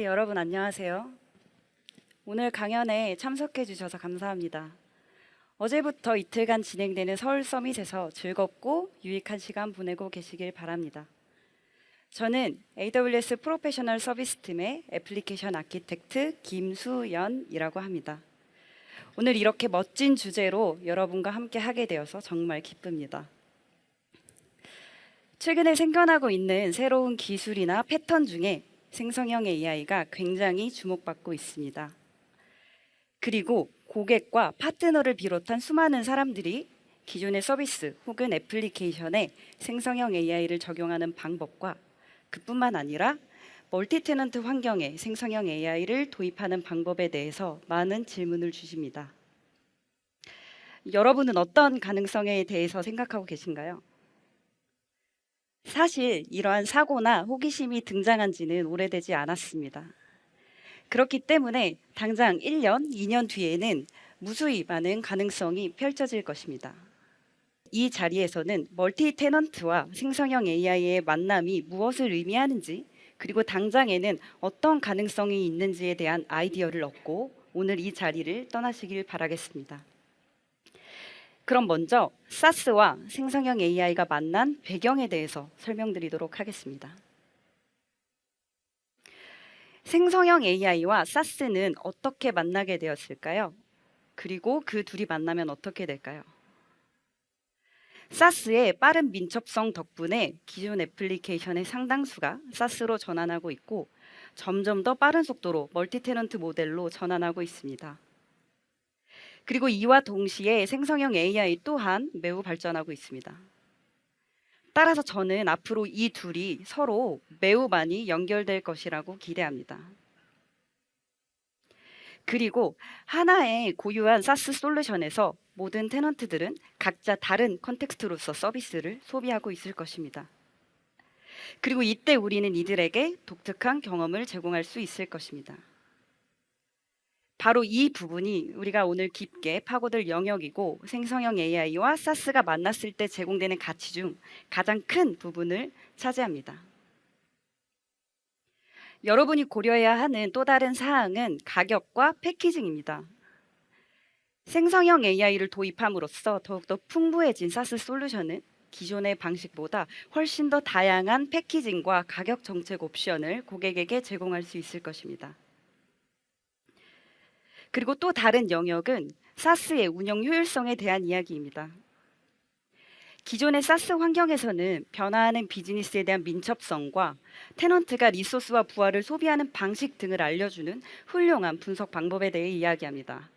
네, 여러분 안녕하세요. 오늘 강연에 참석해 주셔서 감사합니다. 어제부터 이틀간 진행되는 서울 서밋에서 즐겁고 유익한 시간 보내고 계시길 바랍니다. 저는 AWS 프로페셔널 서비스 팀의 애플리케이션 아키텍트 김수연이라고 합니다. 오늘 이렇게 멋진 주제로 여러분과 함께 하게 되어서 정말 기쁩니다. 최근에 생겨나고 있는 새로운 기술이나 패턴 중에 생성형 AI가 굉장히 주목받고 있습니다. 그리고 고객과 파트너를 비롯한 수많은 사람들이 기존의 서비스 혹은 애플리케이션에 생성형 AI를 적용하는 방법과 그뿐만 아니라 멀티 테넌트 환경에 생성형 AI를 도입하는 방법에 대해서 많은 질문을 주십니다. 여러분은 어떤 가능성에 대해서 생각하고 계신가요? 사실 이러한 사고나 호기심이 등장한 지는 오래되지 않았습니다. 그렇기 때문에 당장 1년, 2년 뒤에는 무수히 많은 가능성이 펼쳐질 것입니다. 이 자리에서는 멀티 테넌트와 생성형 AI의 만남이 무엇을 의미하는지, 그리고 당장에는 어떤 가능성이 있는지에 대한 아이디어를 얻고 오늘 이 자리를 떠나시길 바라겠습니다. 그럼 먼저 사스와 생성형 AI가 만난 배경에 대해서 설명드리도록 하겠습니다. 생성형 AI와 사스는 어떻게 만나게 되었을까요? 그리고 그 둘이 만나면 어떻게 될까요? 사스의 빠른 민첩성 덕분에 기존 애플리케이션의 상당수가 사스로 전환하고 있고 점점 더 빠른 속도로 멀티 테넌트 모델로 전환하고 있습니다. 그리고 이와 동시에 생성형 AI 또한 매우 발전하고 있습니다. 따라서 저는 앞으로 이 둘이 서로 매우 많이 연결될 것이라고 기대합니다. 그리고 하나의 고유한 사스 솔루션에서 모든 테넌트들은 각자 다른 컨텍스트로서 서비스를 소비하고 있을 것입니다. 그리고 이때 우리는 이들에게 독특한 경험을 제공할 수 있을 것입니다. 바로 이 부분이 우리가 오늘 깊게 파고들 영역이고 생성형 AI와 사스가 만났을 때 제공되는 가치 중 가장 큰 부분을 차지합니다. 여러분이 고려해야 하는 또 다른 사항은 가격과 패키징입니다. 생성형 AI를 도입함으로써 더욱더 풍부해진 사스 솔루션은 기존의 방식보다 훨씬 더 다양한 패키징과 가격 정책 옵션을 고객에게 제공할 수 있을 것입니다. 그리고 또 다른 영역은 사스의 운영 효율성에 대한 이야기입니다. 기존의 사스 환경에서는 변화하는 비즈니스에 대한 민첩성과 테넌트가 리소스와 부하를 소비하는 방식 등을 알려주는 훌륭한 분석 방법에 대해 이야기합니다.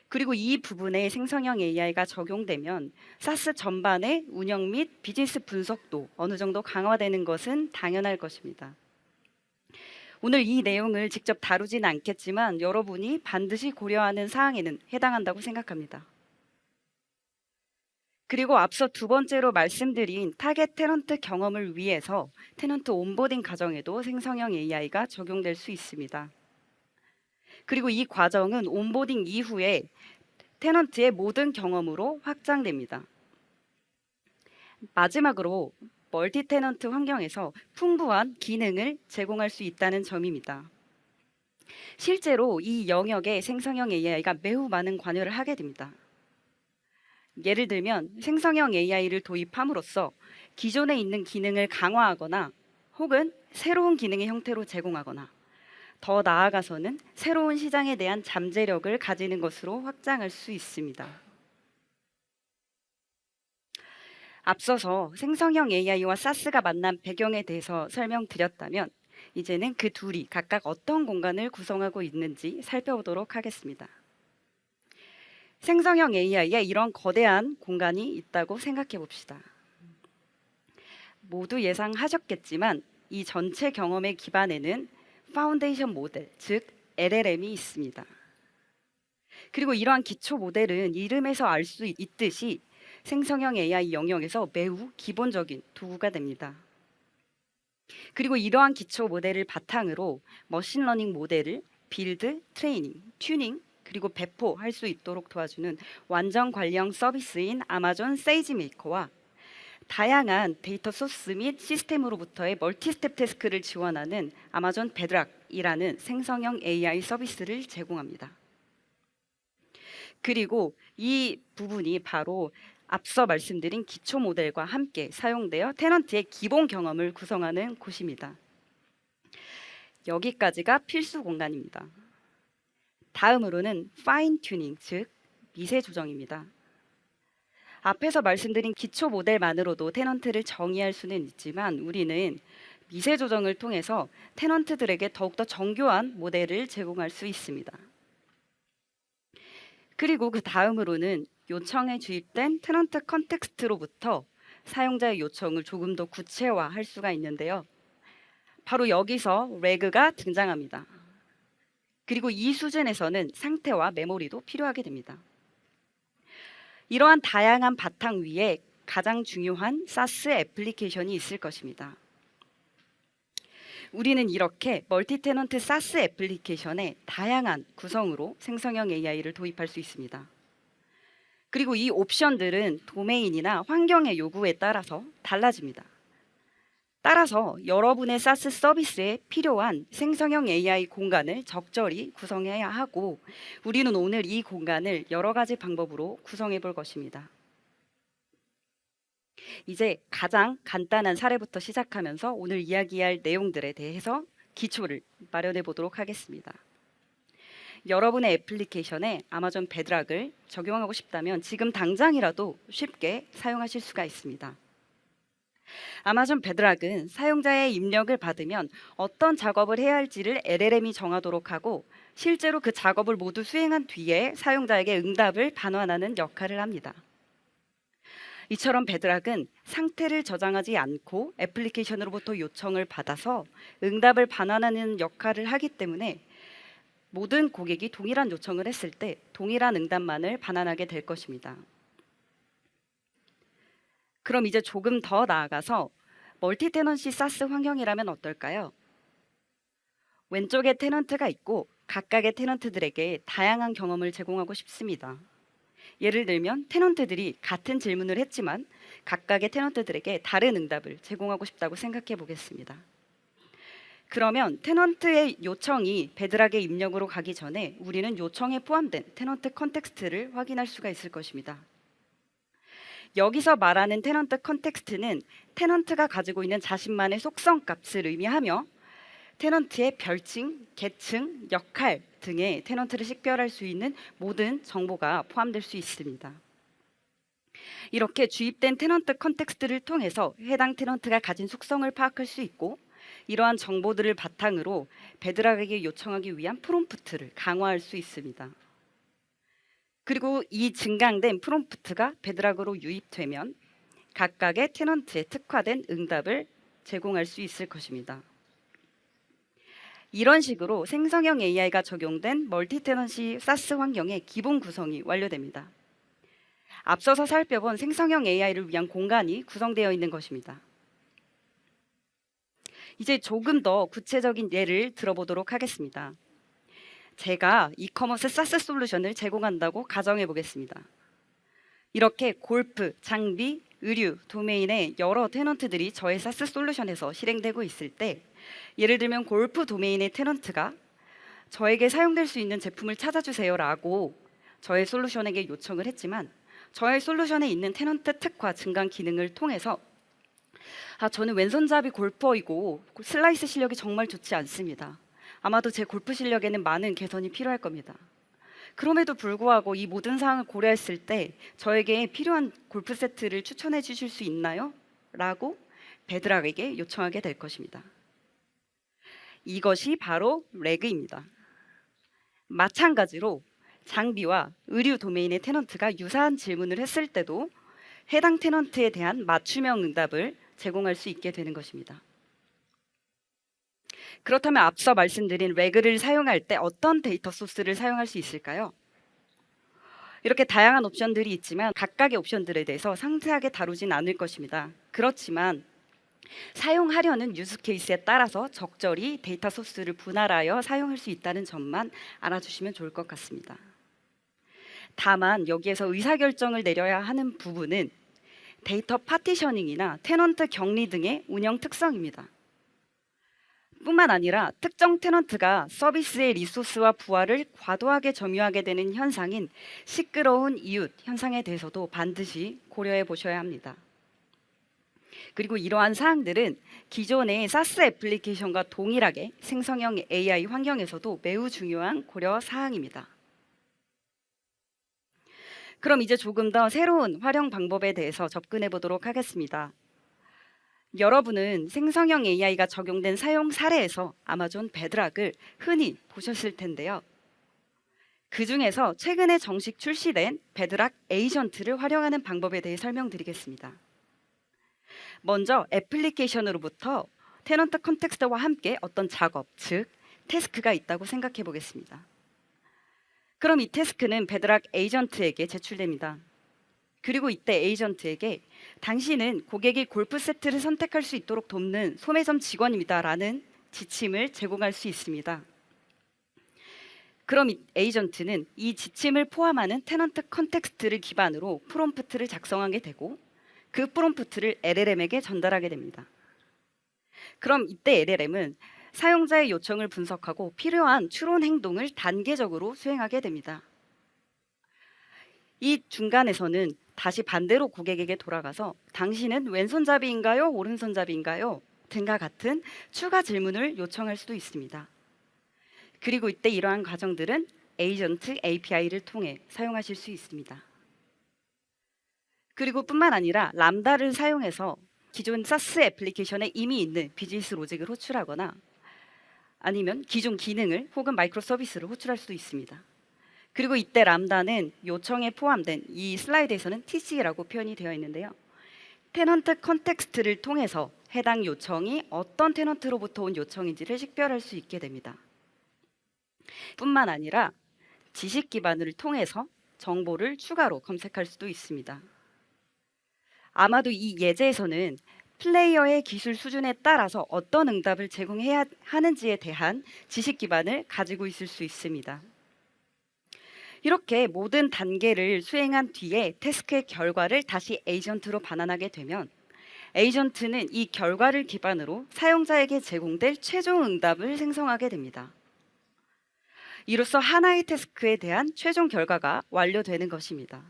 그리고 이 부분에 생성형 AI가 적용되면 사스 전반의 운영 및 비즈니스 분석도 어느 정도 강화되는 것은 당연할 것입니다. 오늘 이 내용을 직접 다루지는 않겠지만 여러분이 반드시 고려하는 사항에는 해당한다고 생각합니다. 그리고 앞서 두 번째로 말씀드린 타겟 테넌트 경험을 위해서 테넌트 온보딩 과정에도 생성형 AI가 적용될 수 있습니다. 그리고 이 과정은 온보딩 이후에 테넌트의 모든 경험으로 확장됩니다. 마지막으로 멀티 테넌트 환경에서 풍부한 기능을 제공할 수 있다는 점입니다. 실제로 이 영역에 생성형 AI가 매우 많은 관여를 하게 됩니다. 예를 들면 생성형 AI를 도입함으로써 기존에 있는 기능을 강화하거나 혹은 새로운 기능의 형태로 제공하거나 더 나아가서는 새로운 시장에 대한 잠재력을 가지는 것으로 확장할 수 있습니다. 앞서서 생성형 AI와 사스가 만난 배경에 대해서 설명드렸다면 이제는 그 둘이 각각 어떤 공간을 구성하고 있는지 살펴보도록 하겠습니다. 생성형 AI에 이런 거대한 공간이 있다고 생각해 봅시다. 모두 예상하셨겠지만 이 전체 경험의 기반에는 파운데이션 모델, 즉 LLM이 있습니다. 그리고 이러한 기초 모델은 이름에서 알 수 있듯이 생성형 AI 영역에서 매우 기본적인 도구가 됩니다. 그리고 이러한 기초 모델을 바탕으로 머신러닝 모델을 빌드, 트레이닝, 튜닝, 그리고 배포할 수 있도록 도와주는 완전 관리형 서비스인 아마존 세이지 메이커와 다양한 데이터 소스 및 시스템으로부터의 멀티스텝 태스크를 지원하는 아마존 베드락이라는 생성형 AI 서비스를 제공합니다. 그리고 이 부분이 바로 앞서 말씀드린 기초 모델과 함께 사용되어 테넌트의 기본 경험을 구성하는 곳입니다. 여기까지가 필수 공간입니다. 다음으로는 파인 튜닝, 즉 미세 조정입니다. 앞에서 말씀드린 기초 모델만으로도 테넌트를 정의할 수는 있지만 우리는 미세 조정을 통해서 테넌트들에게 더욱더 정교한 모델을 제공할 수 있습니다. 그리고 그 다음으로는 요청에 주입된 테넌트 컨텍스트로부터 사용자의 요청을 조금 더 구체화할 수가 있는데요. 바로 여기서 레그가 등장합니다. 그리고 이 수준에서는 상태와 메모리도 필요하게 됩니다. 이러한 다양한 바탕 위에 가장 중요한 사스 애플리케이션이 있을 것입니다. 우리는 이렇게 멀티 테넌트 사스 애플리케이션의 다양한 구성으로 생성형 AI를 도입할 수 있습니다. 그리고 이 옵션들은 도메인이나 환경의 요구에 따라서 달라집니다. 따라서 여러분의 사스 서비스에 필요한 생성형 AI 공간을 적절히 구성해야 하고 우리는 오늘 이 공간을 여러 가지 방법으로 구성해 볼 것입니다. 이제 가장 간단한 사례부터 시작하면서 오늘 이야기할 내용들에 대해서 기초를 마련해 보도록 하겠습니다. 여러분의 애플리케이션에 아마존 베드락을 적용하고 싶다면 지금 당장이라도 쉽게 사용하실 수가 있습니다. 아마존 베드락은 사용자의 입력을 받으면 어떤 작업을 해야 할지를 LLM이 정하도록 하고 실제로 그 작업을 모두 수행한 뒤에 사용자에게 응답을 반환하는 역할을 합니다. 이처럼 베드락은 상태를 저장하지 않고 애플리케이션으로부터 요청을 받아서 응답을 반환하는 역할을 하기 때문에 모든 고객이 동일한 요청을 했을 때 동일한 응답만을 반환하게 될 것입니다. 그럼 이제 조금 더 나아가서 멀티 테넌시 사스 환경이라면 어떨까요? 왼쪽에 테넌트가 있고 각각의 테넌트들에게 다양한 경험을 제공하고 싶습니다. 예를 들면 테넌트들이 같은 질문을 했지만 각각의 테넌트들에게 다른 응답을 제공하고 싶다고 생각해 보겠습니다. 그러면 테넌트의 요청이 베드락의 입력으로 가기 전에 우리는 요청에 포함된 테넌트 컨텍스트를 확인할 수가 있을 것입니다. 여기서 말하는 테넌트 컨텍스트는 테넌트가 가지고 있는 자신만의 속성 값을 의미하며 테넌트의 별칭, 계층, 역할 등의 테넌트를 식별할 수 있는 모든 정보가 포함될 수 있습니다. 이렇게 주입된 테넌트 컨텍스트를 통해서 해당 테넌트가 가진 속성을 파악할 수 있고 이러한 정보들을 바탕으로 베드락에게 요청하기 위한 프롬프트를 강화할 수 있습니다. 그리고 이 증강된 프롬프트가 베드락으로 유입되면 각각의 테넌트에 특화된 응답을 제공할 수 있을 것입니다. 이런 식으로 생성형 AI가 적용된 멀티 테넌시 사스 환경의 기본 구성이 완료됩니다. 앞서서 살펴본 생성형 AI를 위한 공간이 구성되어 있는 것입니다. 이제 조금 더 구체적인 예를 들어보도록 하겠습니다. 제가 이커머스 사스 솔루션을 제공한다고 가정해 보겠습니다. 이렇게 골프, 장비, 의류, 도메인의 여러 테넌트들이 저의 사스 솔루션에서 실행되고 있을 때 예를 들면 골프 도메인의 테넌트가 저에게 사용될 수 있는 제품을 찾아주세요 라고 저의 솔루션에게 요청을 했지만 저의 솔루션에 있는 테넌트 특화 증강 기능을 통해서 저는 왼손잡이 골퍼이고 슬라이스 실력이 정말 좋지 않습니다. 아마도 제 골프 실력에는 많은 개선이 필요할 겁니다. 그럼에도 불구하고 이 모든 사항을 고려했을 때 저에게 필요한 골프 세트를 추천해 주실 수 있나요? 라고 베드락에게 요청하게 될 것입니다. 이것이 바로 레그입니다. 마찬가지로 장비와 의류 도메인의 테넌트가 유사한 질문을 했을 때도 해당 테넌트에 대한 맞춤형 응답을 제공할 수 있게 되는 것입니다. 그렇다면 앞서 말씀드린 레그를 사용할 때 어떤 데이터 소스를 사용할 수 있을까요? 이렇게 다양한 옵션들이 있지만 각각의 옵션들에 대해서 상세하게 다루진 않을 것입니다. 그렇지만 사용하려는 유즈 케이스에 따라서 적절히 데이터 소스를 분할하여 사용할 수 있다는 점만 알아주시면 좋을 것 같습니다. 다만 여기에서 의사결정을 내려야 하는 부분은 데이터 파티셔닝이나 테넌트 격리 등의 운영 특성입니다. 뿐만 아니라 특정 테넌트가 서비스의 리소스와 부하를 과도하게 점유하게 되는 현상인 시끄러운 이웃 현상에 대해서도 반드시 고려해 보셔야 합니다. 그리고 이러한 사항들은 기존의 사스 애플리케이션과 동일하게 생성형 AI 환경에서도 매우 중요한 고려 사항입니다. 그럼 이제 조금 더 새로운 활용 방법에 대해서 접근해 보도록 하겠습니다. 여러분은 생성형 AI가 적용된 사용 사례에서 아마존 베드락을 흔히 보셨을 텐데요. 그 중에서 최근에 정식 출시된 베드락 에이전트를 활용하는 방법에 대해 설명드리겠습니다. 먼저 애플리케이션으로부터 테넌트 컨텍스트와 함께 어떤 작업, 즉 태스크가 있다고 생각해 보겠습니다. 그럼 이 태스크는 베드락 에이전트에게 제출됩니다. 그리고 이때 에이전트에게 당신은 고객이 골프 세트를 선택할 수 있도록 돕는 소매점 직원입니다라는 지침을 제공할 수 있습니다. 그럼 이 에이전트는 이 지침을 포함하는 테넌트 컨텍스트를 기반으로 프롬프트를 작성하게 되고 그 프롬프트를 LLM에게 전달하게 됩니다. 그럼 이때 LLM은 사용자의 요청을 분석하고 필요한 추론 행동을 단계적으로 수행하게 됩니다. 이 중간에서는 다시 반대로 고객에게 돌아가서 당신은 왼손잡이인가요? 오른손잡이인가요? 등과 같은 추가 질문을 요청할 수도 있습니다. 그리고 이때 이러한 과정들은 에이전트 API를 통해 사용하실 수 있습니다. 그리고 뿐만 아니라 람다를 사용해서 기존 사스 애플리케이션에 이미 있는 비즈니스 로직을 호출하거나 아니면 기존 기능을 혹은 마이크로 서비스를 호출할 수도 있습니다. 그리고 이때 람다는 요청에 포함된 이 슬라이드에서는 TC라고 표현이 되어 있는데요. 테넌트 컨텍스트를 통해서 해당 요청이 어떤 테넌트로부터 온 요청인지를 식별할 수 있게 됩니다. 뿐만 아니라 지식 기반을 통해서 정보를 추가로 검색할 수도 있습니다. 아마도 이 예제에서는 플레이어의 기술 수준에 따라서 어떤 응답을 제공해야 하는지에 대한 지식 기반을 가지고 있을 수 있습니다. 이렇게 모든 단계를 수행한 뒤에 태스크의 결과를 다시 에이전트로 반환하게 되면 에이전트는 이 결과를 기반으로 사용자에게 제공될 최종 응답을 생성하게 됩니다. 이로써 하나의 태스크에 대한 최종 결과가 완료되는 것입니다.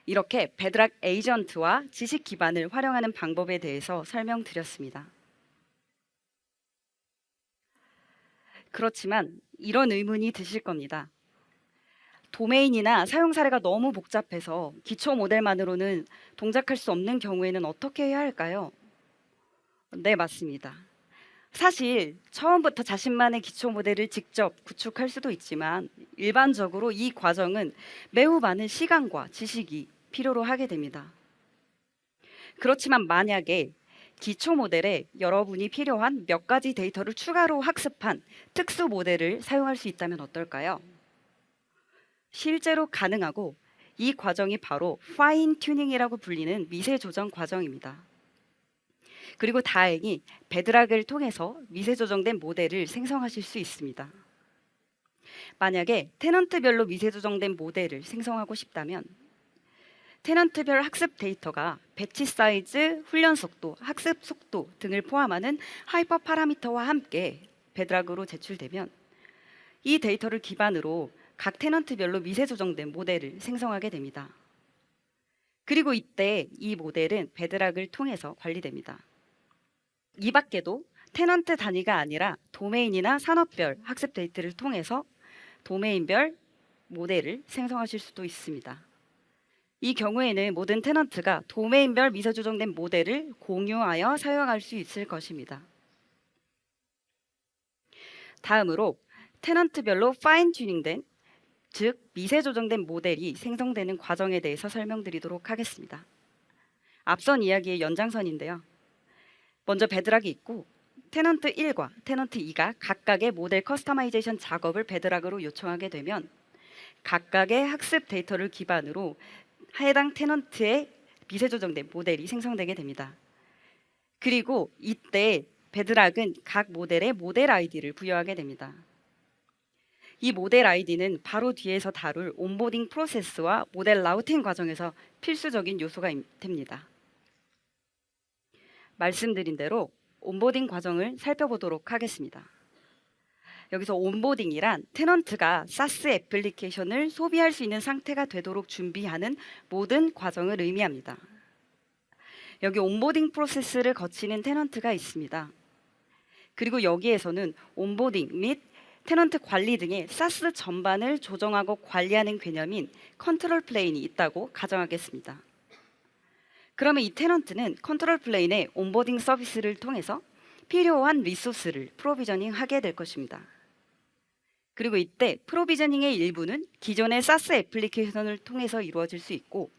이렇게 베드락 에이전트와 지식 기반을 활용하는 방법에 대해서 설명드렸습니다. 그렇지만 이런 의문이 드실 겁니다. 도메인이나 사용 사례가 너무 복잡해서 기초 모델만으로는 동작할 수 없는 경우에는 어떻게 해야 할까요? 네, 맞습니다. 사실 처음부터 자신만의 기초 모델을 직접 구축할 수도 있지만 일반적으로 이 과정은 매우 많은 시간과 지식이 필요로 하게 됩니다. 그렇지만 만약에 기초 모델에 여러분이 필요한 몇 가지 데이터를 추가로 학습한 특수 모델을 사용할 수 있다면 어떨까요? 실제로 가능하고 이 과정이 바로 파인 튜닝이라고 불리는 미세 조정 과정입니다. 그리고 다행히 베드락을 통해서 미세 조정된 모델을 생성하실 수 있습니다. 만약에 테넌트별로 미세 조정된 모델을 생성하고 싶다면 테넌트별 학습 데이터가 배치 사이즈, 훈련 속도, 학습 속도 등을 포함하는 하이퍼 파라미터와 함께 베드락으로 제출되면 이 데이터를 기반으로 각 테넌트별로 미세 조정된 모델을 생성하게 됩니다. 그리고 이때 이 모델은 베드락을 통해서 관리됩니다. 이 밖에도 테넌트 단위가 아니라 도메인이나 산업별 학습 데이터를 통해서 도메인별 모델을 생성하실 수도 있습니다. 이 경우에는 모든 테넌트가 도메인별 미세 조정된 모델을 공유하여 사용할 수 있을 것입니다. 다음으로 테넌트별로 파인 튜닝된, 즉 미세 조정된 모델이 생성되는 과정에 대해서 설명드리도록 하겠습니다. 앞선 이야기의 연장선인데요. 먼저 베드락이 있고 테넌트 1과 테넌트 2가 각각의 모델 커스터마이제이션 작업을 베드락으로 요청하게 되면 각각의 학습 데이터를 기반으로 해당 테넌트의 미세 조정된 모델이 생성되게 됩니다. 그리고 이때 베드락은 각 모델의 모델 아이디를 부여하게 됩니다. 이 모델 아이디는 바로 뒤에서 다룰 온보딩 프로세스와 모델 라우팅 과정에서 필수적인 요소가 됩니다. 말씀드린 대로 온보딩 과정을 살펴보도록 하겠습니다. 여기서 온보딩이란 테넌트가 사스 애플리케이션을 소비할 수 있는 상태가 되도록 준비하는 모든 과정을 의미합니다. 여기 온보딩 프로세스를 거치는 테넌트가 있습니다. 그리고 여기에서는 온보딩 및 테넌트 관리 등의 사스 전반을 조정하고 관리하는 개념인 컨트롤 플레인이 있다고 가정하겠습니다. 그러면 이 테넌트는 컨트롤 플레인의 온보딩 서비스를 통해서 필요한 리소스를 프로비저닝 하게 될 것입니다. 그리고 이때 프로비저닝의 일부는 기존의 사스 애플리케이션을 통해서 이루어질 수 있고,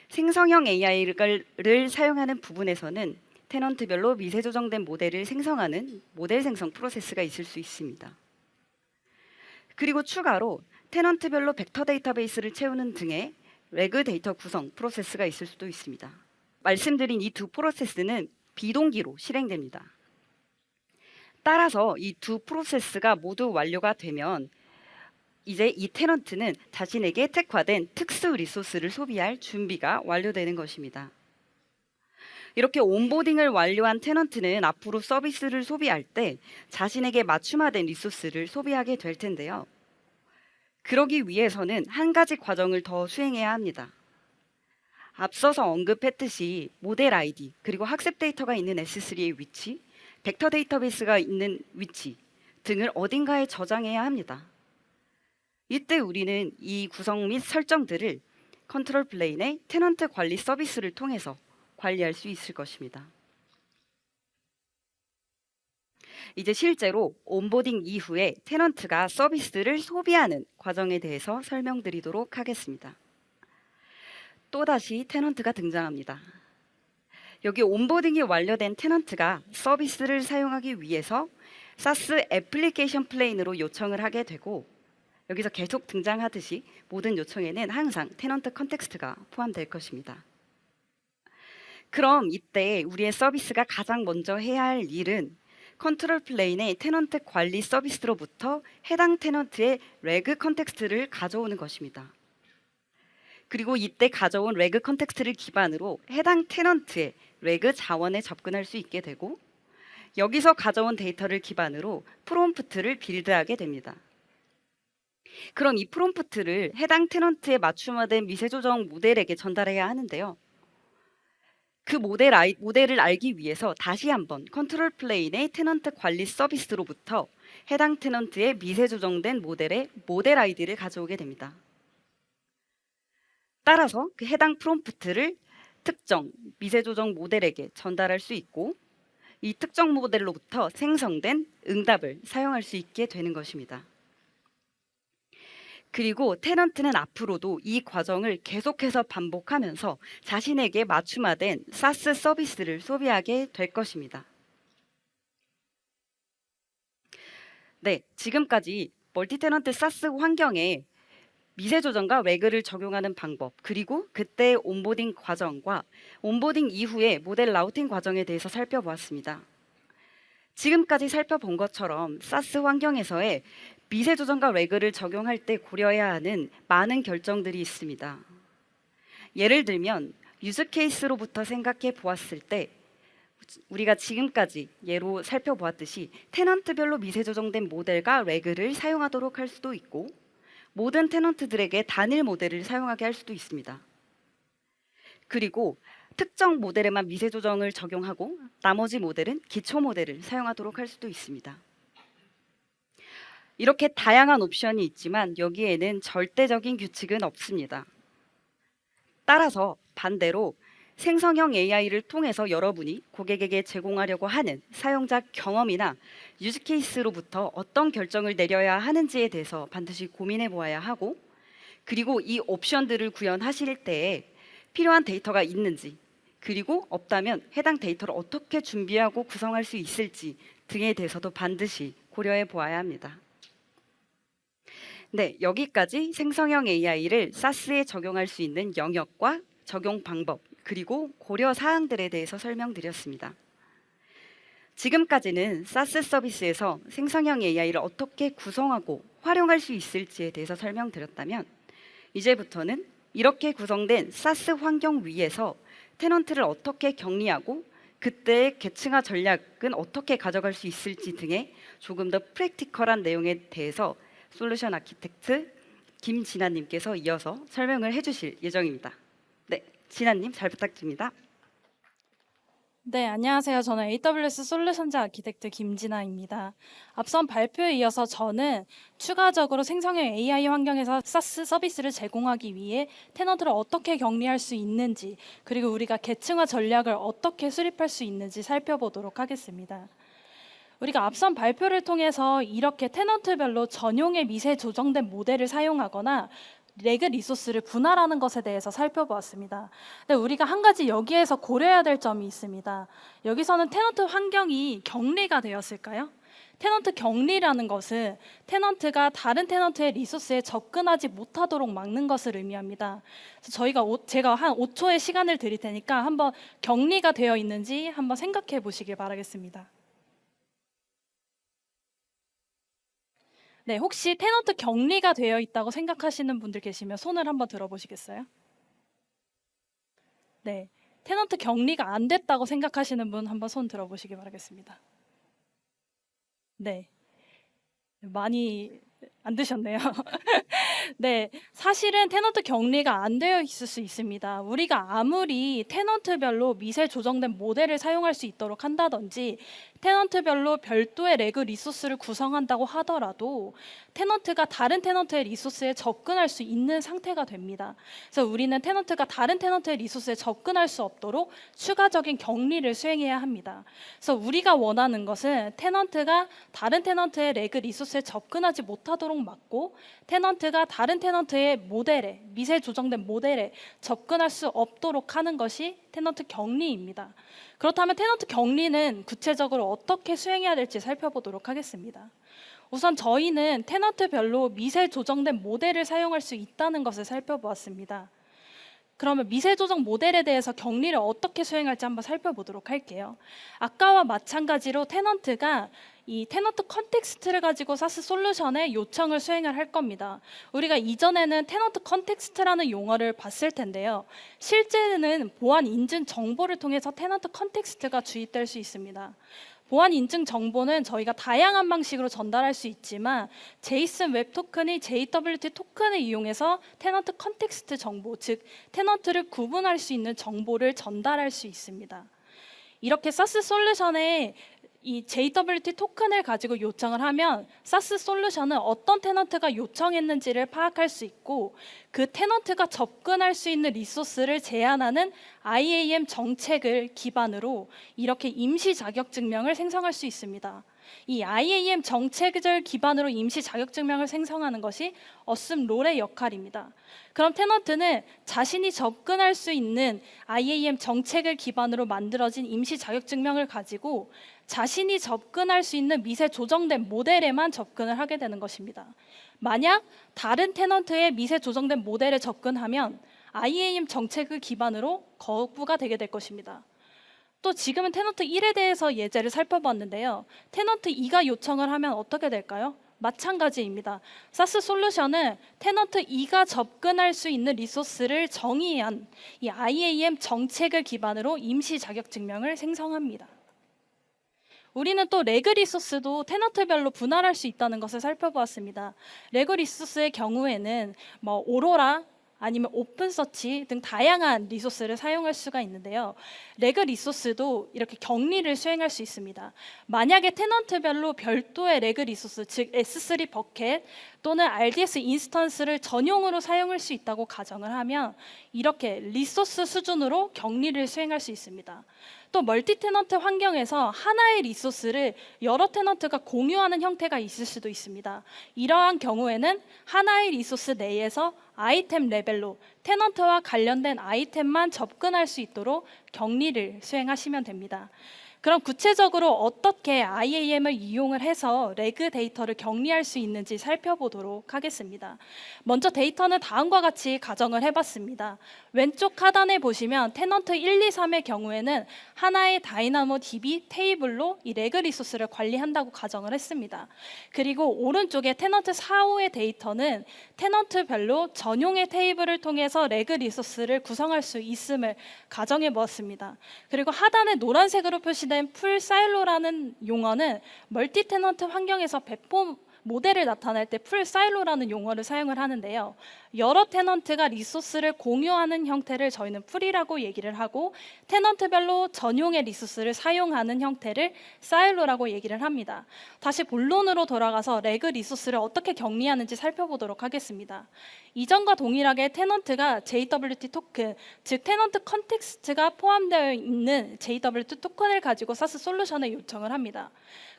생성형 AI를 사용하는 부분에서는 테넌트별로 미세 조정된 모델을 생성하는 모델 생성 프로세스가 있을 수 있습니다. 그리고 추가로 테넌트별로 벡터 데이터베이스를 채우는 등의 레그 데이터 구성 프로세스가 있을 수도 있습니다. 말씀드린 이 두 프로세스는 비동기로 실행됩니다. 따라서 이 두 프로세스가 모두 완료가 되면 이제 이 테넌트는 자신에게 특화된 특수 리소스를 소비할 준비가 완료되는 것입니다. 이렇게 온보딩을 완료한 테넌트는 앞으로 서비스를 소비할 때 자신에게 맞춤화된 리소스를 소비하게 될 텐데요. 그러기 위해서는 한 가지 과정을 더 수행해야 합니다. 앞서서 언급했듯이 모델 아이디 그리고 학습 데이터가 있는 S3의 위치, 벡터 데이터베이스가 있는 위치 등을 어딘가에 저장해야 합니다. 이때 우리는 이 구성 및 설정들을 컨트롤 플레인의 테넌트 관리 서비스를 통해서 관리할 수 있을 것입니다. 이제 실제로 온보딩 이후에 테넌트가 서비스를 소비하는 과정에 대해서 설명드리도록 하겠습니다. 또다시 테넌트가 등장합니다. 여기 온보딩이 완료된 테넌트가 서비스를 사용하기 위해서 사스 애플리케이션 플레인으로 요청을 하게 되고, 여기서 계속 등장하듯이 모든 요청에는 항상 테넌트 컨텍스트가 포함될 것입니다. 그럼 이때 우리의 서비스가 가장 먼저 해야 할 일은 컨트롤 플레인의 테넌트 관리 서비스로부터 해당 테넌트의 레그 컨텍스트를 가져오는 것입니다. 그리고 이때 가져온 레그 컨텍스트를 기반으로 해당 테넌트의 레그 자원에 접근할 수 있게 되고, 여기서 가져온 데이터를 기반으로 프롬프트를 빌드하게 됩니다. 그럼 이 프롬프트를 해당 테넌트에 맞춤화된 미세조정 모델에게 전달해야 하는데요. 그 모델을 알기 위해서 다시 한번 컨트롤 플레인의 테넌트 관리 서비스로부터 해당 테넌트의 미세조정된 모델의 모델 아이디를 가져오게 됩니다. 따라서 그 해당 프롬프트를 특정 미세조정 모델에게 전달할 수 있고, 이 특정 모델로부터 생성된 응답을 사용할 수 있게 되는 것입니다. 그리고 테넌트는 앞으로도 이 과정을 계속해서 반복하면서 자신에게 맞춤화된 사스 서비스를 소비하게 될 것입니다. 네, 지금까지 멀티 테넌트 사스 환경에 미세 조정과 레그를 적용하는 방법, 그리고 그때 온보딩 과정과 온보딩 이후의 모델 라우팅 과정에 대해서 살펴보았습니다. 지금까지 살펴본 것처럼 사스 환경에서의 미세 조정과 레그를 적용할 때 고려해야 하는 많은 결정들이 있습니다. 예를 들면 유즈 케이스로부터 생각해 보았을 때 우리가 지금까지 예로 살펴보았듯이 테넌트별로 미세 조정된 모델과 레그를 사용하도록 할 수도 있고, 모든 테넌트들에게 단일 모델을 사용하게 할 수도 있습니다. 그리고 특정 모델에만 미세 조정을 적용하고 나머지 모델은 기초 모델을 사용하도록 할 수도 있습니다. 이렇게 다양한 옵션이 있지만 여기에는 절대적인 규칙은 없습니다. 따라서 반대로 생성형 AI를 통해서 여러분이 고객에게 제공하려고 하는 사용자 경험이나 유즈 케이스로부터 어떤 결정을 내려야 하는지에 대해서 반드시 고민해 보아야 하고, 그리고 이 옵션들을 구현하실 때에 필요한 데이터가 있는지, 그리고 없다면 해당 데이터를 어떻게 준비하고 구성할 수 있을지 등에 대해서도 반드시 고려해 보아야 합니다. 네, 여기까지 생성형 AI를 사스에 적용할 수 있는 영역과 적용 방법, 그리고 고려 사항들에 대해서 설명드렸습니다. 지금까지는 사스 서비스에서 생성형 AI를 어떻게 구성하고 활용할 수 있을지에 대해서 설명드렸다면, 이제부터는 이렇게 구성된 사스 환경 위에서 테넌트를 어떻게 격리하고 그때의 계층화 전략은 어떻게 가져갈 수 있을지 등의 조금 더 프랙티컬한 내용에 대해서 솔루션 아키텍트 김진아님께서 이어서 설명을 해주실 예정입니다. 네, 진아님 잘 부탁드립니다. 네, 안녕하세요. 저는 AWS 솔루션즈 아키텍트 김진아입니다. 앞선 발표에 이어서 저는 추가적으로 생성형 AI 환경에서 사스 서비스를 제공하기 위해 테넌트를 어떻게 격리할 수 있는지, 그리고 우리가 계층화 전략을 어떻게 수립할 수 있는지 살펴보도록 하겠습니다. 우리가 앞선 발표를 통해서 이렇게 테넌트별로 전용의 미세 조정된 모델을 사용하거나 레그 리소스를 분할하는 것에 대해서 살펴보았습니다. 근데 우리가 한 가지 여기에서 고려해야 될 점이 있습니다. 여기서는 테넌트 환경이 격리가 되었을까요? 테넌트 격리라는 것은 테넌트가 다른 테넌트의 리소스에 접근하지 못하도록 막는 것을 의미합니다. 그래서 제가 한 5초의 시간을 드릴 테니까 한번 격리가 되어 있는지 한번 생각해 보시길 바라겠습니다. 네, 혹시 테넌트 격리가 되어 있다고 생각하시는 분들 계시면 손을 한번 들어보시겠어요? 네, 테넌트 격리가 안 됐다고 생각하시는 분 한번 손 들어보시기 바라겠습니다. 네, 많이 안 드셨네요. 네, 사실은 테넌트 격리가 안 되어 있을 수 있습니다. 우리가 아무리 테넌트별로 미세 조정된 모델을 사용할 수 있도록 한다든지 테넌트별로 별도의 레그 리소스를 구성한다고 하더라도 테넌트가 다른 테넌트의 리소스에 접근할 수 있는 상태가 됩니다. 그래서 우리는 테넌트가 다른 테넌트의 리소스에 접근할 수 없도록 추가적인 격리를 수행해야 합니다. 그래서 우리가 원하는 것은 테넌트가 다른 테넌트의 레그 리소스에 접근하지 못하도록 막고 테넌트가 다른 테넌트의 모델에 미세 조정된 모델에 접근할 수 없도록 하는 것이 테넌트 격리입니다. 그렇다면 테넌트 격리는 구체적으로 어떻게 수행해야 될지 살펴보도록 하겠습니다. 우선 저희는 테넌트별로 미세 조정된 모델을 사용할 수 있다는 것을 살펴보았습니다. 그러면 미세 조정 모델에 대해서 격리를 어떻게 수행할지 한번 살펴보도록 할게요. 아까와 마찬가지로 테넌트가 이 테넌트 컨텍스트를 가지고 사스 솔루션에 요청을 수행을 할 겁니다. 우리가 이전에는 테넌트 컨텍스트라는 용어를 봤을 텐데요. 실제는 보안 인증 정보를 통해서 테넌트 컨텍스트가 주입될 수 있습니다. 보안 인증 정보는 저희가 다양한 방식으로 전달할 수 있지만 제이슨 웹 토큰이 JWT 토큰을 이용해서 테넌트 컨텍스트 정보, 즉 테넌트를 구분할 수 있는 정보를 전달할 수 있습니다. 이렇게 사스 솔루션에 이 JWT 토큰을 가지고 요청을 하면 사스 솔루션은 어떤 테넌트가 요청했는지를 파악할 수 있고 그 테넌트가 접근할 수 있는 리소스를 제한하는 IAM 정책을 기반으로 이렇게 임시 자격증명을 생성할 수 있습니다. 이 IAM 정책을 기반으로 임시 자격증명을 생성하는 것이 어슴 롤의 역할입니다. 그럼 테넌트는 자신이 접근할 수 있는 IAM 정책을 기반으로 만들어진 임시 자격증명을 가지고 자신이 접근할 수 있는 미세 조정된 모델에만 접근을 하게 되는 것입니다. 만약 다른 테넌트의 미세 조정된 모델에 접근하면 IAM 정책을 기반으로 거부가 되게 될 것입니다. 또 지금은 테넌트 1에 대해서 예제를 살펴봤는데요. 테넌트 2가 요청을 하면 어떻게 될까요? 마찬가지입니다. 사스 솔루션은 테넌트 2가 접근할 수 있는 리소스를 정의한 이 IAM 정책을 기반으로 임시 자격증명을 생성합니다. 우리는 또 레그 리소스도 테넌트별로 분할할 수 있다는 것을 살펴보았습니다. 레그 리소스의 경우에는 오로라, 아니면 오픈서치 등 다양한 리소스를 사용할 수가 있는데요. 레그 리소스도 이렇게 격리를 수행할 수 있습니다. 만약에 테넌트별로 별도의 레그 리소스, 즉 S3 버켓 또는 RDS 인스턴스를 전용으로 사용할 수 있다고 가정을 하면 이렇게 리소스 수준으로 격리를 수행할 수 있습니다. 또 멀티 테넌트 환경에서 하나의 리소스를 여러 테넌트가 공유하는 형태가 있을 수도 있습니다. 이러한 경우에는 하나의 리소스 내에서 아이템 레벨로 테넌트와 관련된 아이템만 접근할 수 있도록 격리를 수행하시면 됩니다. 그럼 구체적으로 어떻게 IAM을 이용을 해서 레그 데이터를 격리할 수 있는지 살펴보도록 하겠습니다. 먼저 데이터는 다음과 같이 가정을 해봤습니다. 왼쪽 하단에 보시면 테넌트 1, 2, 3의 경우에는 하나의 다이나모 DB 테이블로 이 레그 리소스를 관리한다고 가정을 했습니다. 그리고 오른쪽에 테넌트 4, 5의 데이터는 테넌트별로 전용의 테이블을 통해서 레그 리소스를 구성할 수 있음을 가정해 보았습니다. 그리고 하단에 노란색으로 표시된 풀 사일로라는 용어는 멀티 테넌트 환경에서 배포 모델을 나타낼 때 풀 사일로라는 용어를 사용을 하는데요. 여러 테넌트가 리소스를 공유하는 형태를 저희는 풀이라고 얘기를 하고, 테넌트별로 전용의 리소스를 사용하는 형태를 사일로라고 얘기를 합니다. 다시 본론으로 돌아가서 레그 리소스를 어떻게 격리하는지 살펴보도록 하겠습니다. 이전과 동일하게 테넌트가 JWT 토큰, 즉 테넌트 컨텍스트가 포함되어 있는 JWT 토큰을 가지고 사스 솔루션에 요청을 합니다.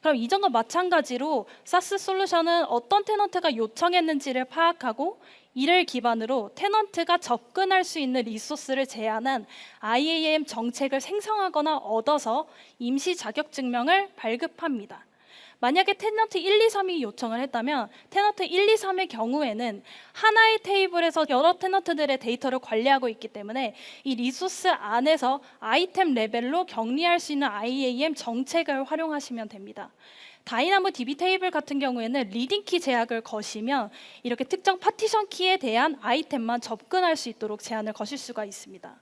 그럼 이전과 마찬가지로 사스 솔루션은 어떤 테넌트가 요청했는지를 파악하고, 이를 기반으로 테넌트가 접근할 수 있는 리소스를 제한한 IAM 정책을 생성하거나 얻어서 임시 자격증명을 발급합니다. 만약에 테넌트 1, 2, 3이 요청을 했다면 테넌트 1, 2, 3의 경우에는 하나의 테이블에서 여러 테넌트들의 데이터를 관리하고 있기 때문에 이 리소스 안에서 아이템 레벨로 격리할 수 있는 IAM 정책을 활용하시면 됩니다. 다이나모 DB 테이블 같은 경우에는 리딩 키 제약을 거시면 이렇게 특정 파티션 키에 대한 아이템만 접근할 수 있도록 제한을 거실 수가 있습니다.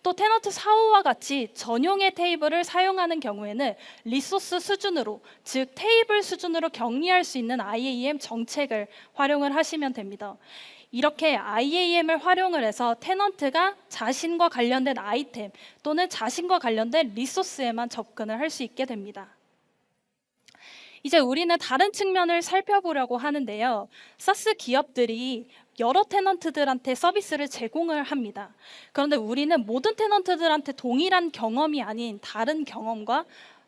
또 테넌트 4, 5와 같이 전용의 테이블을 사용하는 경우에는 리소스 수준으로, 즉 테이블 수준으로 격리할 수 있는 IAM 정책을 활용을 하시면 됩니다. 이렇게 IAM을 활용을 해서 테넌트가 자신과 관련된 아이템 또는 자신과 관련된 리소스에만 접근을 할 수 있게 됩니다. 이제 우리는 다른 측면을 살펴보려고 하는데요. 사스 기업들이 여러 테넌트들한테 서비스를 제공을 합니다. 그런데 우리는 모든 테넌트들한테 동일한 경험이 아닌 다른 경험과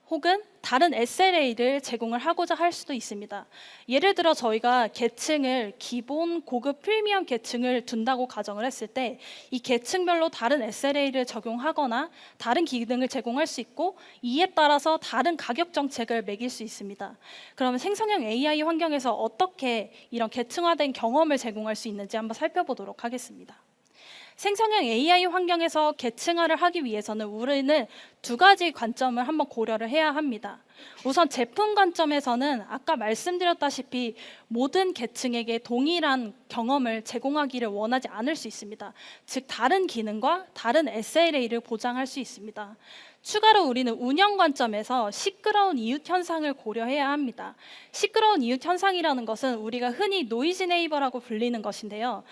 혹은 다른 SLA를 제공을 하고자 할 수도 있습니다. 예를 들어 저희가 계층을 기본, 고급, 프리미엄 계층을 둔다고 가정을 했을 때 이 계층별로 다른 SLA를 적용하거나 다른 기능을 제공할 수 있고, 이에 따라서 다른 가격 정책을 매길 수 있습니다. 그러면 생성형 AI 환경에서 어떻게 이런 계층화된 경험을 제공할 수 있는지 한번 살펴보도록 하겠습니다. 생성형 AI 환경에서 계층화를 하기 위해서는 우리는 두 가지 관점을 한번 고려를 해야 합니다. 우선 제품 관점에서는 아까 말씀드렸다시피 모든 계층에게 동일한 경험을 제공하기를 원하지 않을 수 있습니다. 즉 다른 기능과 다른 SLA를 보장할 수 있습니다. 추가로 우리는 운영 관점에서 시끄러운 이웃 현상을 고려해야 합니다. 시끄러운 이웃 현상이라는 것은 우리가 흔히 노이즈 네이버라고 불리는 것인데요.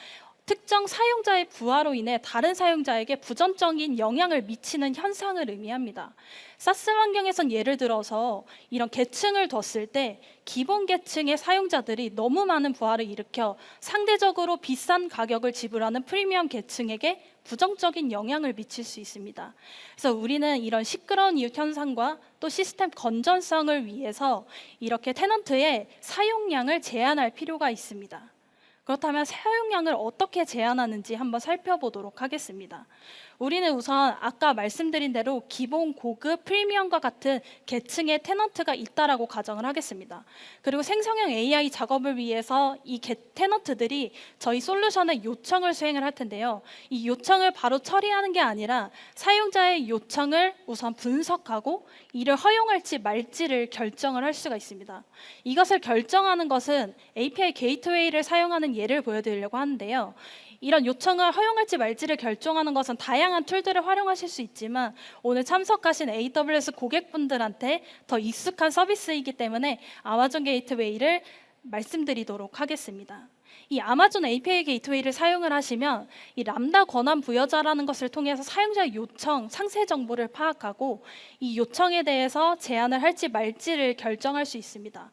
특정 사용자의 부하로 인해 다른 사용자에게 부정적인 영향을 미치는 현상을 의미합니다. 사스 환경에선 예를 들어서 이런 계층을 뒀을 때 기본 계층의 사용자들이 너무 많은 부하를 일으켜 상대적으로 비싼 가격을 지불하는 프리미엄 계층에게 부정적인 영향을 미칠 수 있습니다. 그래서 우리는 이런 시끄러운 이웃 현상과 또 시스템 건전성을 위해서 이렇게 테넌트의 사용량을 제한할 필요가 있습니다. 그렇다면 사용량을 어떻게 제한하는지 한번 살펴보도록 하겠습니다. 우리는 우선 아까 말씀드린 대로 기본, 고급, 프리미엄과 같은 계층의 테넌트가 있다라고 가정을 하겠습니다. 그리고 생성형 AI 작업을 위해서 이 테넌트들이 저희 솔루션에 요청을 수행을 할 텐데요. 이 요청을 바로 처리하는 게 아니라 사용자의 요청을 우선 분석하고 이를 허용할지 말지를 결정을 할 수가 있습니다. 이것을 결정하는 것은 API 게이트웨이를 사용하는 예를 보여드리려고 하는데요. 이런 요청을 허용할지 말지를 결정하는 것은 다양한 툴들을 활용하실 수 있지만 오늘 참석하신 AWS 고객분들한테 더 익숙한 서비스이기 때문에 아마존 게이트웨이를 말씀드리도록 하겠습니다. 이 아마존 API 게이트웨이를 사용을 하시면 이 람다 권한 부여자라는 것을 통해서 사용자의 요청, 상세 정보를 파악하고 이 요청에 대해서 제한을 할지 말지를 결정할 수 있습니다.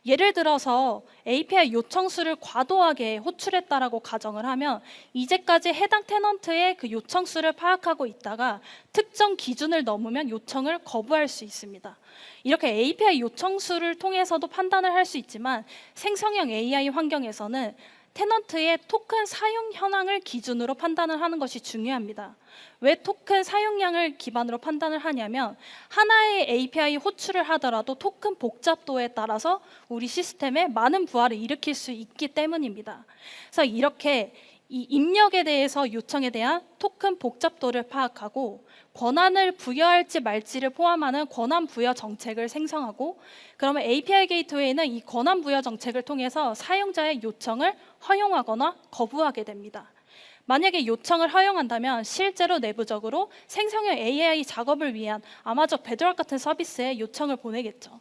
예를 들어서 API 요청 수를 과도하게 호출했다라고 가정을 하면 이제까지 해당 테넌트의 그 요청 수를 파악하고 있다가 특정 기준을 넘으면 요청을 거부할 수 있습니다. 이렇게 API 요청 수를 통해서도 판단을 할 수 있지만 생성형 AI 환경에서는 테넌트의 토큰 사용 현황을 기준으로 판단을 하는 것이 중요합니다. 왜 토큰 사용량을 기반으로 판단을 하냐면 하나의 API 호출을 하더라도 토큰 복잡도에 따라서 우리 시스템에 많은 부하를 일으킬 수 있기 때문입니다. 그래서 이렇게 이 입력에 대해서 요청에 대한 토큰 복잡도를 파악하고 권한을 부여할지 말지를 포함하는 권한 부여 정책을 생성하고, 그러면 API 게이트웨이는 이 권한 부여 정책을 통해서 사용자의 요청을 허용하거나 거부하게 됩니다. 만약에 요청을 허용한다면 실제로 내부적으로 생성형 AI 작업을 위한 아마존 베드락 같은 서비스에 요청을 보내겠죠.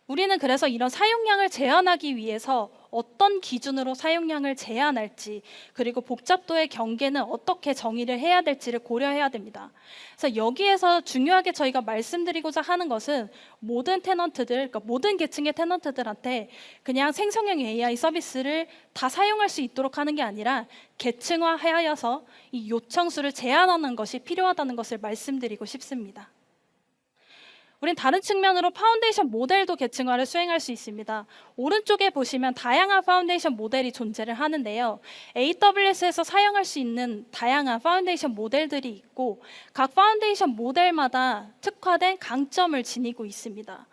우리는 그래서 이런 사용량을 제한하기 위해서 어떤 기준으로 사용량을 제한할지, 그리고 복잡도의 경계는 어떻게 정의를 해야 될지를 고려해야 됩니다. 그래서 여기에서 중요하게 저희가 말씀드리고자 하는 것은 모든 테넌트들, 그러니까 모든 계층의 테넌트들한테 그냥 생성형 AI 서비스를 다 사용할 수 있도록 하는 게 아니라 계층화하여서 이 요청수를 제한하는 것이 필요하다는 것을 말씀드리고 싶습니다. 우린 다른 측면으로 파운데이션 모델도 계층화를 수행할 수 있습니다. 오른쪽에 보시면 다양한 파운데이션 모델이 존재를 하는데요. AWS에서 사용할 수 있는 다양한 파운데이션 모델들이 있고 각 파운데이션 모델마다 특화된 강점을 지니고 있습니다.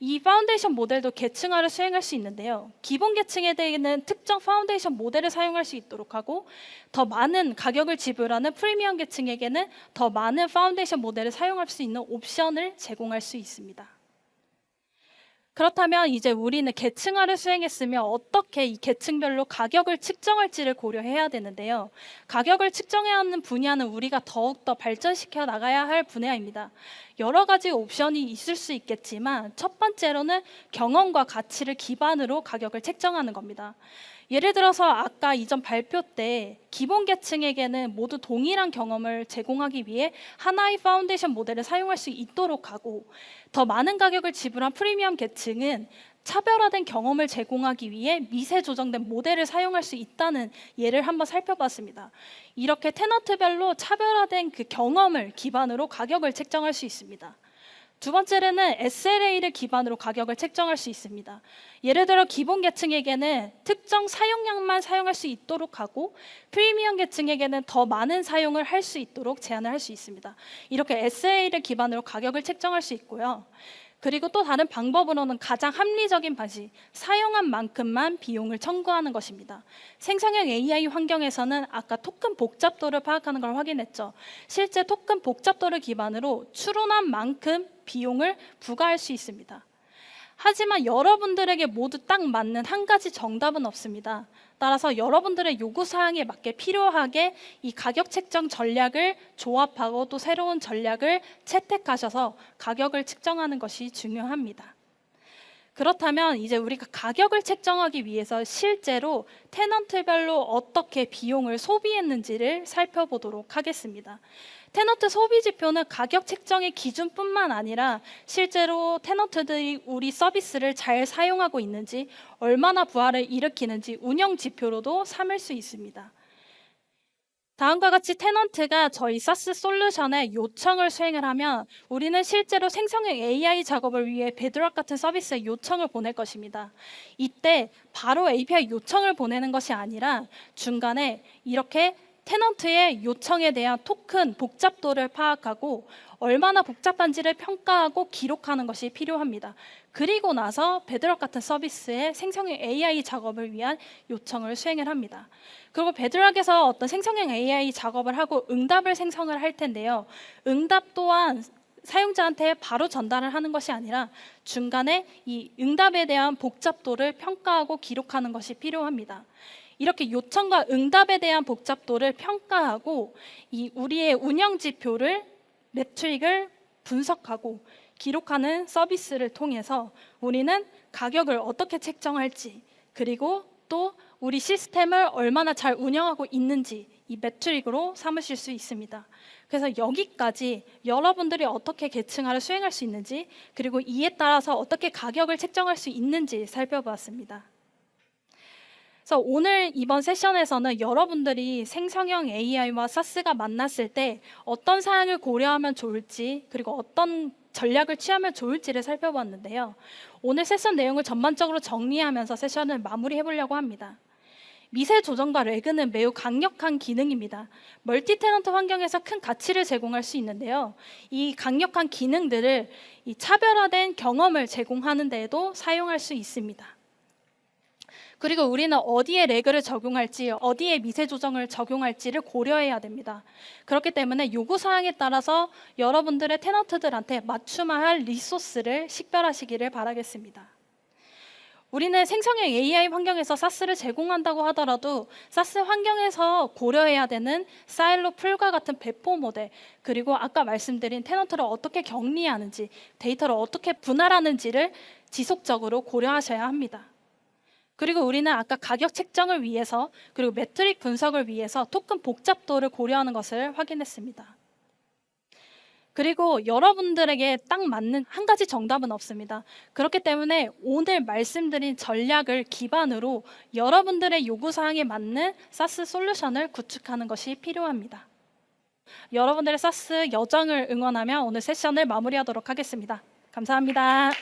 이 파운데이션 모델도 계층화를 수행할 수 있는데요. 기본 계층에 대해서는 특정 파운데이션 모델을 사용할 수 있도록 하고 더 많은 가격을 지불하는 프리미엄 계층에게는 더 많은 파운데이션 모델을 사용할 수 있는 옵션을 제공할 수 있습니다. 그렇다면 이제 우리는 계층화를 수행했으면 어떻게 이 계층별로 가격을 측정할지를 고려해야 되는데요. 가격을 측정해야 하는 분야는 우리가 더욱더 발전시켜 나가야 할 분야입니다. 여러 가지 옵션이 있을 수 있겠지만 첫 번째로는 경험과 가치를 기반으로 가격을 책정하는 겁니다. 예를 들어서 아까 이전 발표 때 기본 계층에게는 모두 동일한 경험을 제공하기 위해 하나의 파운데이션 모델을 사용할 수 있도록 하고, 더 많은 가격을 지불한 프리미엄 계층은 차별화된 경험을 제공하기 위해 미세 조정된 모델을 사용할 수 있다는 예를 한번 살펴봤습니다. 이렇게 테넌트별로 차별화된 그 경험을 기반으로 가격을 책정할 수 있습니다. 두 번째로는 SLA를 기반으로 가격을 책정할 수 있습니다. 예를 들어 기본 계층에게는 특정 사용량만 사용할 수 있도록 하고 프리미엄 계층에게는 더 많은 사용을 할 수 있도록 제한을 할 수 있습니다. 이렇게 SLA를 기반으로 가격을 책정할 수 있고요. 그리고 또 다른 방법으로는 가장 합리적인 방식, 사용한 만큼만 비용을 청구하는 것입니다. 생성형 AI 환경에서는 아까 토큰 복잡도를 파악하는 걸 확인했죠. 실제 토큰 복잡도를 기반으로 추론한 만큼 비용을 부과할 수 있습니다. 하지만 여러분들에게 모두 딱 맞는 한 가지 정답은 없습니다. 따라서 여러분들의 요구사항에 맞게 필요하게 이 가격 책정 전략을 조합하고 또 새로운 전략을 채택하셔서 가격을 측정하는 것이 중요합니다. 그렇다면 이제 우리가 가격을 책정하기 위해서 실제로 테넌트별로 어떻게 비용을 소비했는지를 살펴보도록 하겠습니다. 테넌트 소비 지표는 가격 책정의 기준뿐만 아니라 실제로 테넌트들이 우리 서비스를 잘 사용하고 있는지, 얼마나 부하를 일으키는지 운영 지표로도 삼을 수 있습니다. 다음과 같이 테넌트가 저희 사스 솔루션에 요청을 수행을 하면 우리는 실제로 생성형 AI 작업을 위해 베드락 같은 서비스에 요청을 보낼 것입니다. 이때 바로 API 요청을 보내는 것이 아니라 중간에 이렇게 테넌트의 요청에 대한 토큰 복잡도를 파악하고 얼마나 복잡한지를 평가하고 기록하는 것이 필요합니다. 그리고 나서 베드락 같은 서비스의 생성형 AI 작업을 위한 요청을 수행을 합니다. 그리고 베드락에서 어떤 생성형 AI 작업을 하고 응답을 생성을 할 텐데요. 응답 또한 사용자한테 바로 전달을 하는 것이 아니라 중간에 이 응답에 대한 복잡도를 평가하고 기록하는 것이 필요합니다. 이렇게 요청과 응답에 대한 복잡도를 평가하고 이 우리의 운영 지표를 매트릭을 분석하고 기록하는 서비스를 통해서 우리는 가격을 어떻게 책정할지, 그리고 또 우리 시스템을 얼마나 잘 운영하고 있는지 이 매트릭으로 삼으실 수 있습니다. 그래서 여기까지 여러분들이 어떻게 계층화를 수행할 수 있는지, 그리고 이에 따라서 어떻게 가격을 책정할 수 있는지 살펴보았습니다. 그래서 오늘 이번 세션에서는 여러분들이 생성형 AI와 사스가 만났을 때 어떤 사항을 고려하면 좋을지, 그리고 어떤 전략을 취하면 좋을지를 살펴봤는데요. 오늘 세션 내용을 전반적으로 정리하면서 세션을 마무리해 보려고 합니다. 미세 조정과 레그는 매우 강력한 기능입니다. 멀티 테넌트 환경에서 큰 가치를 제공할 수 있는데요. 이 강력한 기능들을 이 차별화된 경험을 제공하는 데에도 사용할 수 있습니다. 그리고 우리는 어디에 레그를 적용할지, 어디에 미세 조정을 적용할지를 고려해야 됩니다. 그렇기 때문에 요구사항에 따라서 여러분들의 테넌트들한테 맞춤화 할 리소스를 식별하시기를 바라겠습니다. 우리는 생성형 AI 환경에서 SaaS를 제공한다고 하더라도 SaaS 환경에서 고려해야 되는 사일로 풀과 같은 배포 모델, 그리고 아까 말씀드린 테넌트를 어떻게 격리하는지, 데이터를 어떻게 분할하는지를 지속적으로 고려하셔야 합니다. 그리고 우리는 아까 가격 책정을 위해서, 그리고 매트릭 분석을 위해서 토큰 복잡도를 고려하는 것을 확인했습니다. 그리고 여러분들에게 딱 맞는 한 가지 정답은 없습니다. 그렇기 때문에 오늘 말씀드린 전략을 기반으로 여러분들의 요구사항에 맞는 SaaS 솔루션을 구축하는 것이 필요합니다. 여러분들의 SaaS 여정을 응원하며 오늘 세션을 마무리하도록 하겠습니다. 감사합니다.